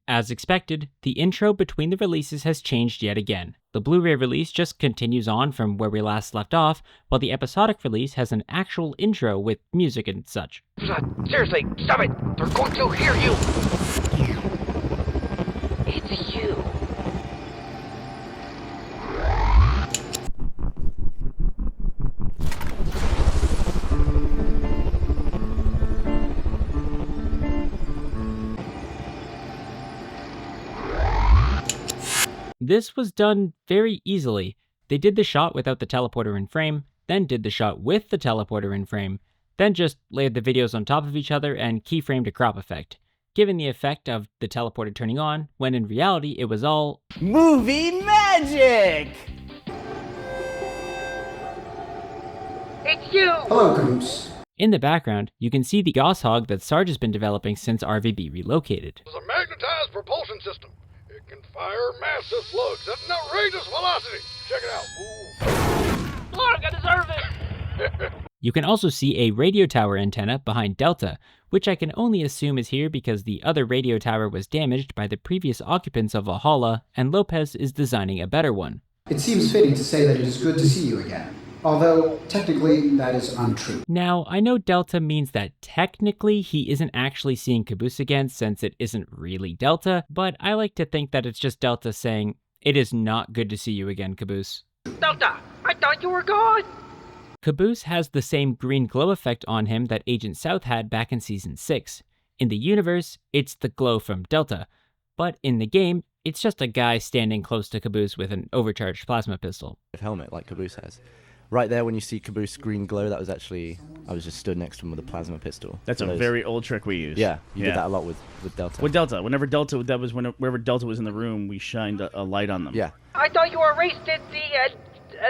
As expected, the intro between the releases has changed yet again. The Blu-ray release just continues on from where we last left off, while the episodic release has an actual intro with music and such. Seriously, stop it! They're going to hear you! It's you. This was done very easily. They did the shot without the teleporter in frame, then did the shot with the teleporter in frame, then just layered the videos on top of each other and keyframed a crop effect, giving the effect of the teleporter turning on, when in reality it was all movie magic! It's you! Hello, Caboose. In the background, you can see the Gosshog that Sarge has been developing since RVB relocated. It's a magnetized propulsion system. It can fire massive slugs at an outrageous velocity. Check it out. Look, I deserve it! You can also see a radio tower antenna behind Delta, which I can only assume is here because the other radio tower was damaged by the previous occupants of Valhalla, and Lopez is designing a better one. It seems fitting to say that it is good to see you again, although technically that is untrue. Now, I know Delta means that technically he isn't actually seeing Caboose again since it isn't really Delta, but I like to think that it's just Delta saying, "It is not good to see you again, Caboose." Delta, I thought you were gone! Caboose has the same green glow effect on him that Agent South had back in Season 6. In the universe, it's the glow from Delta, but in the game, it's just a guy standing close to Caboose with an overcharged plasma pistol. Helmet like Caboose has. Right there when you see Caboose green glow, that was actually, I was just stood next to him with a plasma pistol. That's a very old trick we use. Yeah, you did that a lot with Delta. With Delta, whenever Delta was in the room, we shined a light on them. Yeah. I thought you erased the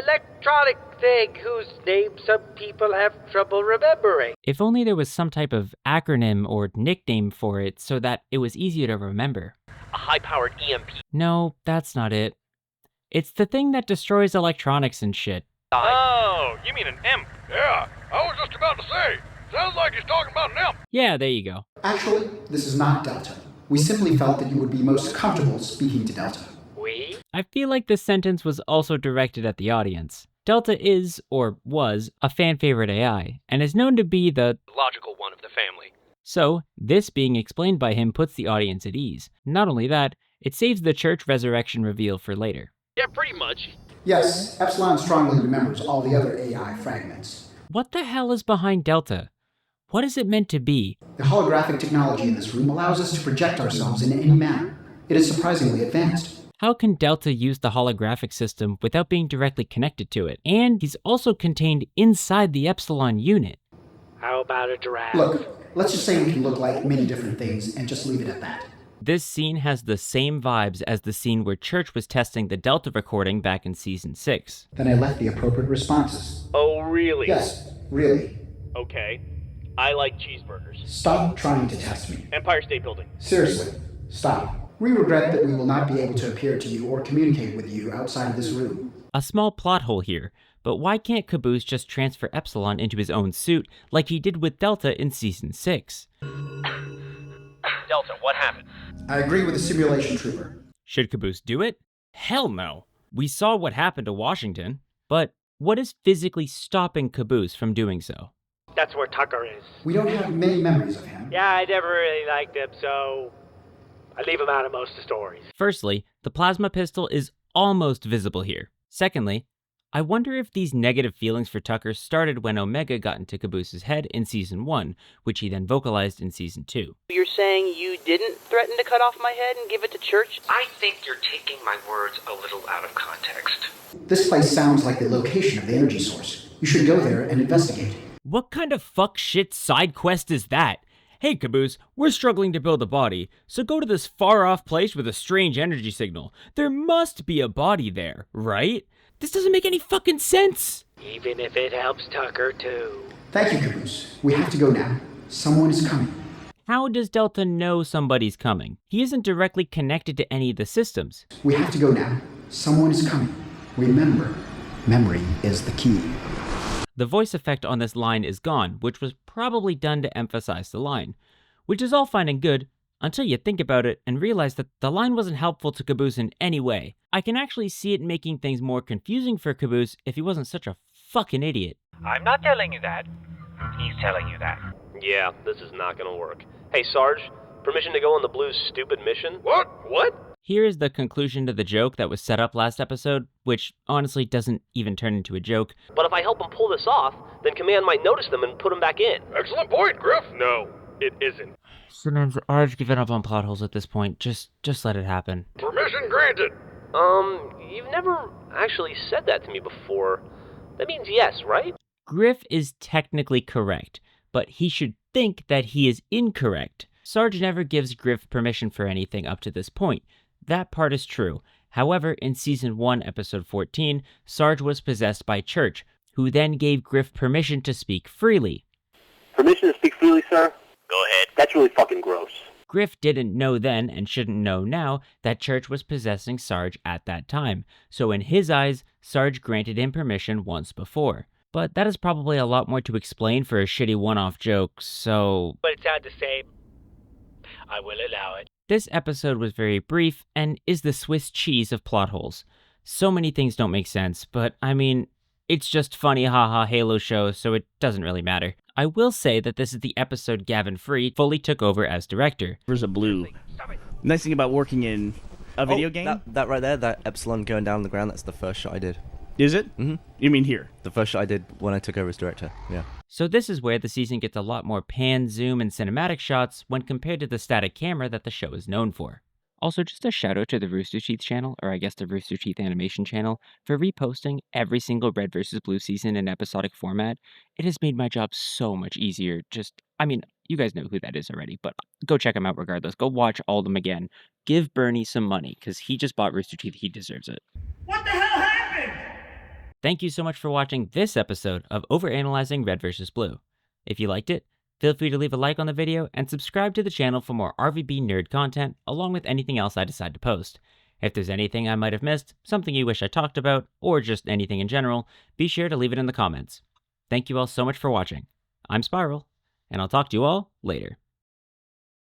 electronic thing whose name some people have trouble remembering. If only there was some type of acronym or nickname for it so that it was easier to remember. A high-powered EMP. No, that's not it. It's the thing that destroys electronics and shit. Oh, you mean an imp? Yeah, I was just about to say. Sounds like he's talking about an imp. Yeah, there you go. Actually, this is not Delta. We simply felt that you would be most comfortable speaking to Delta. We? I feel like this sentence was also directed at the audience. Delta is, or was, a fan-favorite AI, and is known to be the logical one of the family. So, this being explained by him puts the audience at ease. Not only that, it saves the church resurrection reveal for later. Yeah, pretty much. Yes, Epsilon strongly remembers all the other AI fragments. What the hell is behind Delta? What is it meant to be? The holographic technology in this room allows us to project ourselves in any manner. It is surprisingly advanced. How can Delta use the holographic system without being directly connected to it? And he's also contained inside the Epsilon unit. How about a giraffe? Look, let's just say we can look like many different things and just leave it at that. This scene has the same vibes as the scene where Church was testing the Delta recording back in Season 6. Then I left the appropriate responses. Oh, really? Yes, really. Okay. I like cheeseburgers. Stop trying to test me. Empire State Building. Seriously, stop. We regret that we will not be able to appear to you or communicate with you outside of this room. A small plot hole here, but why can't Caboose just transfer Epsilon into his own suit like he did with Delta in Season 6? Delta, what happened? I agree with the simulation trooper. Should Caboose do it? Hell no. We saw what happened to Washington, but what is physically stopping Caboose from doing so? That's where Tucker is. We don't have many memories of him. Yeah, I never really liked him, so I leave him out of most of the stories. Firstly, the plasma pistol is almost visible here. Secondly, I wonder if these negative feelings for Tucker started when Omega got into Caboose's head in Season 1, which he then vocalized in Season 2. You're saying you didn't threaten to cut off my head and give it to Church? I think you're taking my words a little out of context. This place sounds like the location of the energy source. You should go there and investigate. What kind of fuck shit side quest is that? Hey Caboose, we're struggling to build a body, so go to this far off place with a strange energy signal. There must be a body there, right? This doesn't make any fucking sense! Even if it helps Tucker, too. Thank you, Caboose. We have to go now. Someone is coming. How does Delta know somebody's coming? He isn't directly connected to any of the systems. We have to go now. Someone is coming. Remember, memory is the key. The voice effect on this line is gone, which was probably done to emphasize the line. Which is all fine and good, until you think about it and realize that the line wasn't helpful to Caboose in any way. I can actually see it making things more confusing for Caboose if he wasn't such a fucking idiot. I'm not telling you that. He's telling you that. Yeah, this is not gonna work. Hey, Sarge, permission to go on the Blue's stupid mission? What? Here is the conclusion to the joke that was set up last episode, which honestly doesn't even turn into a joke. But if I help him pull this off, then Command might notice them and put him back in. Excellent point, Griff. No, it isn't. Simmons, I've given up on plot holes at this point. Just let it happen. Permission granted. You've never actually said that to me before. That means yes, right? Griff is technically correct, but he should think that he is incorrect. Sarge never gives Griff permission for anything up to this point. That part is true. However, in Season 1, Episode 14, Sarge was possessed by Church, who then gave Griff permission to speak freely. Permission to speak freely, sir? Go ahead. That's really fucking gross. Griff didn't know then, and shouldn't know now, that Church was possessing Sarge at that time, so in his eyes, Sarge granted him permission once before. But that is probably a lot more to explain for a shitty one-off joke, so... But it's sad to say, I will allow it. This episode was very brief, and is the Swiss cheese of plot holes. So many things don't make sense, but I mean, it's just funny haha Halo show, so it doesn't really matter. I will say that this is the episode Gavin Free fully took over as director. There's a blue. Nice thing about working in a video game? That right there, that Epsilon going down on the ground, that's the first shot I did. Is it? Mm-hmm. You mean here? The first shot I did when I took over as director, yeah. So this is where the season gets a lot more pan, zoom, and cinematic shots when compared to the static camera that the show is known for. Also, just a shout out to the Rooster Teeth channel, or I guess the Rooster Teeth animation channel, for reposting every single Red vs. Blue season in episodic format. It has made my job so much easier. You guys know who that is already, but go check them out regardless. Go watch all of them again. Give Bernie some money, because he just bought Rooster Teeth. He deserves it. What the hell happened? Thank you so much for watching this episode of Overanalyzing Red vs. Blue. If you liked it, feel free to leave a like on the video and subscribe to the channel for more RVB nerd content, along with anything else I decide to post. If there's anything I might have missed, something you wish I talked about, or just anything in general, be sure to leave it in the comments. Thank you all so much for watching. I'm Spiral, and I'll talk to you all later.